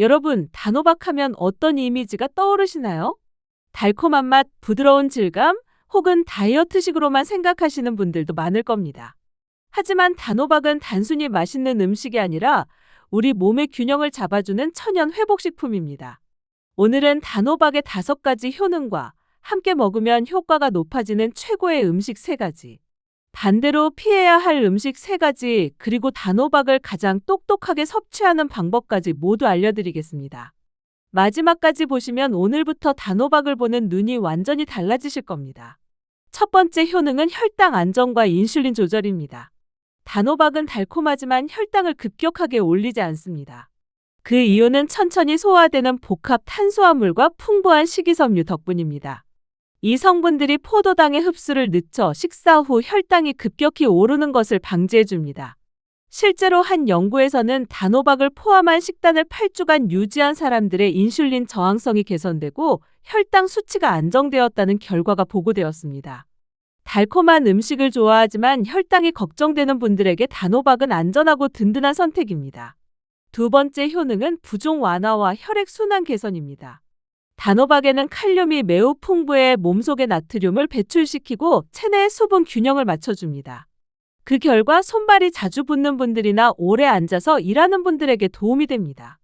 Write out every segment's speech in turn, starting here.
여러분, 단호박하면 어떤 이미지가 떠오르시나요? 달콤한 맛, 부드러운 질감, 혹은 다이어트식으로만 생각하시는 분들도 많을 겁니다. 하지만 단호박은 단순히 맛있는 음식이 아니라 우리 몸의 균형을 잡아주는 천연 회복식품입니다. 오늘은 단호박의 5가지 효능과 함께 먹으면 효과가 높아지는 최고의 음식 3가지, 반대로 피해야 할 음식 3가지, 그리고 단호박을 가장 똑똑하게 섭취하는 방법까지 모두 알려드리겠습니다. 마지막까지 보시면 오늘부터 단호박을 보는 눈이 완전히 달라지실 겁니다. 첫 번째 효능은 혈당 안정과 인슐린 조절입니다. 단호박은 달콤하지만 혈당을 급격하게 올리지 않습니다. 그 이유는 천천히 소화되는 복합 탄수화물과 풍부한 식이섬유 덕분입니다. 이 성분들이 포도당의 흡수를 늦춰 식사 후 혈당이 급격히 오르는 것을 방지해줍니다. 실제로 한 연구에서는 단호박을 포함한 식단을 8주간 유지한 사람들의 인슐린 저항성이 개선되고 혈당 수치가 안정되었다는 결과가 보고되었습니다. 달콤한 음식을 좋아하지만 혈당이 걱정되는 분들에게 단호박은 안전하고 든든한 선택입니다. 두 번째 효능은 부종 완화와 혈액순환 개선입니다. 단호박에는 칼륨이 매우 풍부해 몸속의 나트륨을 배출시키고 체내의 수분 균형을 맞춰줍니다. 그 결과 손발이 자주 붓는 분들이나 오래 앉아서 일하는 분들에게 도움이 됩니다.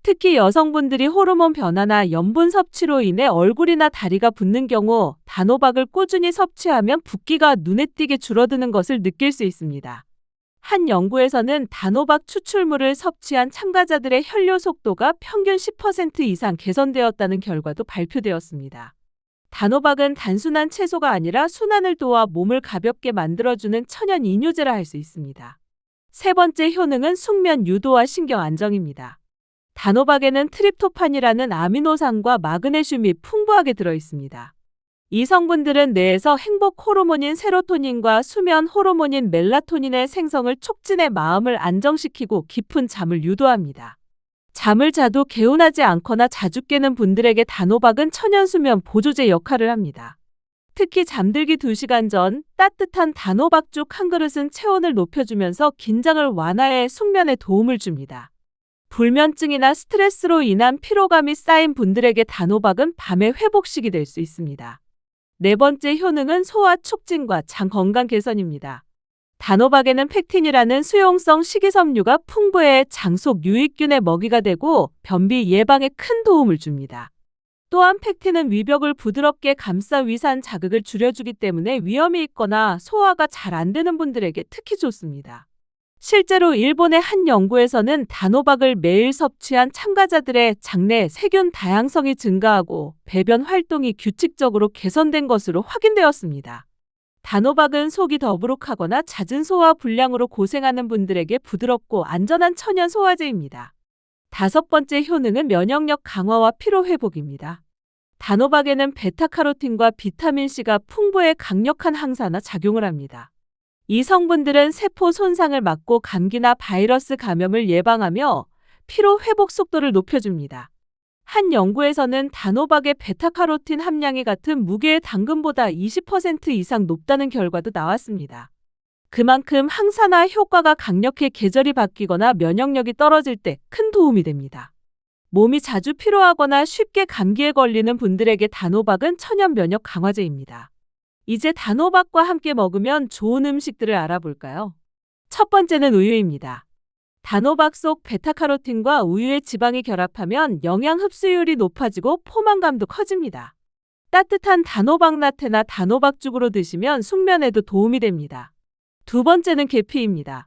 특히 여성분들이 호르몬 변화나 염분 섭취로 인해 얼굴이나 다리가 붓는 경우 단호박을 꾸준히 섭취하면 붓기가 눈에 띄게 줄어드는 것을 느낄 수 있습니다. 한 연구에서는 단호박 추출물을 섭취한 참가자들의 혈류 속도가 평균 10% 이상 개선되었다는 결과도 발표되었습니다. 단호박은 단순한 채소가 아니라 순환을 도와 몸을 가볍게 만들어주는 천연 이뇨제라 할 수 있습니다. 세 번째 효능은 숙면 유도와 신경 안정입니다. 단호박에는 트립토판이라는 아미노산과 마그네슘이 풍부하게 들어있습니다. 이 성분들은 뇌에서 행복 호르몬인 세로토닌과 수면 호르몬인 멜라토닌의 생성을 촉진해 마음을 안정시키고 깊은 잠을 유도합니다. 잠을 자도 개운하지 않거나 자주 깨는 분들에게 단호박은 천연수면 보조제 역할을 합니다. 특히 잠들기 2시간 전 따뜻한 단호박죽 한 그릇은 체온을 높여주면서 긴장을 완화해 숙면에 도움을 줍니다. 불면증이나 스트레스로 인한 피로감이 쌓인 분들에게 단호박은 밤의 회복식이 될 수 있습니다. 네 번째 효능은 소화 촉진과 장 건강 개선입니다. 단호박에는 펙틴이라는 수용성 식이섬유가 풍부해 장 속 유익균의 먹이가 되고 변비 예방에 큰 도움을 줍니다. 또한 펙틴은 위벽을 부드럽게 감싸 위산 자극을 줄여주기 때문에 위염이 있거나 소화가 잘 안 되는 분들에게 특히 좋습니다. 실제로 일본의 한 연구에서는 단호박을 매일 섭취한 참가자들의 장내 세균 다양성이 증가하고 배변 활동이 규칙적으로 개선된 것으로 확인되었습니다. 단호박은 속이 더부룩하거나 잦은 소화 불량으로 고생하는 분들에게 부드럽고 안전한 천연 소화제입니다. 5번째 효능은 면역력 강화와 피로 회복입니다. 단호박에는 베타카로틴과 비타민C가 풍부해 강력한 항산화 작용을 합니다. 이 성분들은 세포 손상을 막고 감기나 바이러스 감염을 예방하며 피로 회복 속도를 높여줍니다. 한 연구에서는 단호박의 베타카로틴 함량이 같은 무게의 당근보다 20% 이상 높다는 결과도 나왔습니다. 그만큼 항산화 효과가 강력해 계절이 바뀌거나 면역력이 떨어질 때 큰 도움이 됩니다. 몸이 자주 피로하거나 쉽게 감기에 걸리는 분들에게 단호박은 천연 면역 강화제입니다. 이제 단호박과 함께 먹으면 좋은 음식들을 알아볼까요? 첫 번째는 우유입니다. 단호박 속 베타카로틴과 우유의 지방이 결합하면 영양 흡수율이 높아지고 포만감도 커집니다. 따뜻한 단호박 라테나 단호박죽으로 드시면 숙면에도 도움이 됩니다. 두 번째는 계피입니다.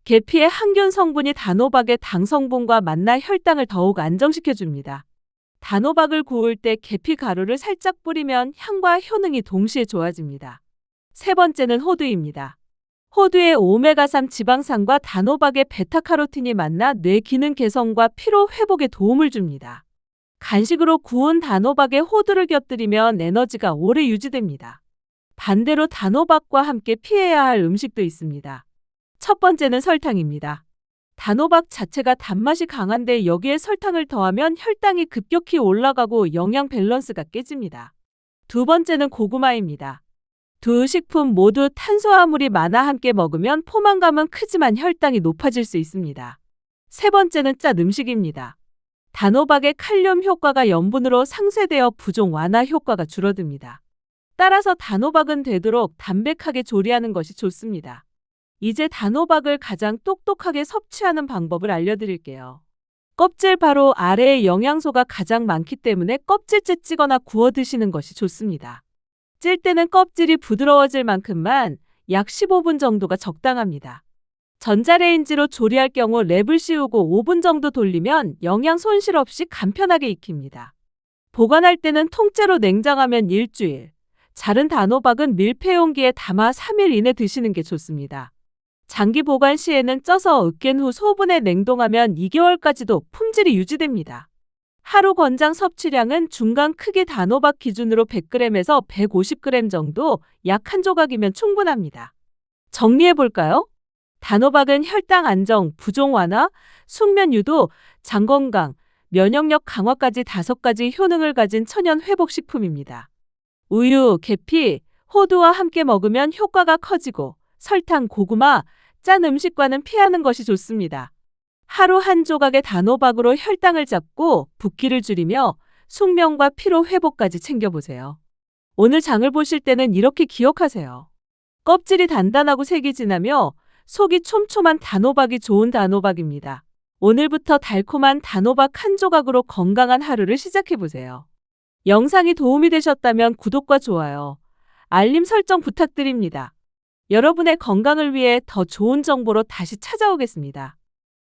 계피의 항균 성분이 단호박의 당 성분과 만나 혈당을 더욱 안정시켜줍니다. 단호박을 구울 때 계피 가루를 살짝 뿌리면 향과 효능이 동시에 좋아집니다. 세 번째는 호두입니다. 호두의 오메가3 지방산과 단호박의 베타카로틴이 만나 뇌 기능 개선과 피로 회복에 도움을 줍니다. 간식으로 구운 단호박에 호두를 곁들이면 에너지가 오래 유지됩니다. 반대로 단호박과 함께 피해야 할 음식도 있습니다. 첫 번째는 설탕입니다. 단호박 자체가 단맛이 강한데 여기에 설탕을 더하면 혈당이 급격히 올라가고 영양 밸런스가 깨집니다. 두 번째는 고구마입니다. 두 식품 모두 탄수화물이 많아 함께 먹으면 포만감은 크지만 혈당이 높아질 수 있습니다. 세 번째는 짠 음식입니다. 단호박의 칼륨 효과가 염분으로 상쇄되어 부종 완화 효과가 줄어듭니다. 따라서 단호박은 되도록 담백하게 조리하는 것이 좋습니다. 이제 단호박을 가장 똑똑하게 섭취하는 방법을 알려드릴게요. 껍질 바로 아래에 영양소가 가장 많기 때문에 껍질째 찌거나 구워 드시는 것이 좋습니다. 찔 때는 껍질이 부드러워질 만큼만 약 15분 정도가 적당합니다. 전자레인지로 조리할 경우 랩을 씌우고 5분 정도 돌리면 영양 손실 없이 간편하게 익힙니다. 보관할 때는 통째로 냉장하면 일주일, 자른 단호박은 밀폐용기에 담아 3일 이내 드시는 게 좋습니다. 장기 보관 시에는 쪄서 으깬 후 소분해 냉동하면 2개월까지도 품질이 유지됩니다. 하루 권장 섭취량은 중간 크기 단호박 기준으로 100g에서 150g 정도 약 한 조각이면 충분합니다. 정리해 볼까요? 단호박은 혈당 안정, 부종 완화, 숙면 유도, 장 건강, 면역력 강화까지 5가지 효능을 가진 천연 회복식품입니다. 우유, 계피, 호두와 함께 먹으면 효과가 커지고 설탕, 고구마, 짠 음식과는 피하는 것이 좋습니다. 하루 한 조각의 단호박으로 혈당을 잡고 붓기를 줄이며 숙면과 피로 회복까지 챙겨보세요. 오늘 장을 보실 때는 이렇게 기억하세요. 껍질이 단단하고 색이 진하며 속이 촘촘한 단호박이 좋은 단호박입니다. 오늘부터 달콤한 단호박 한 조각으로 건강한 하루를 시작해보세요. 영상이 도움이 되셨다면 구독과 좋아요, 알림 설정 부탁드립니다. 여러분의 건강을 위해 더 좋은 정보로 다시 찾아오겠습니다.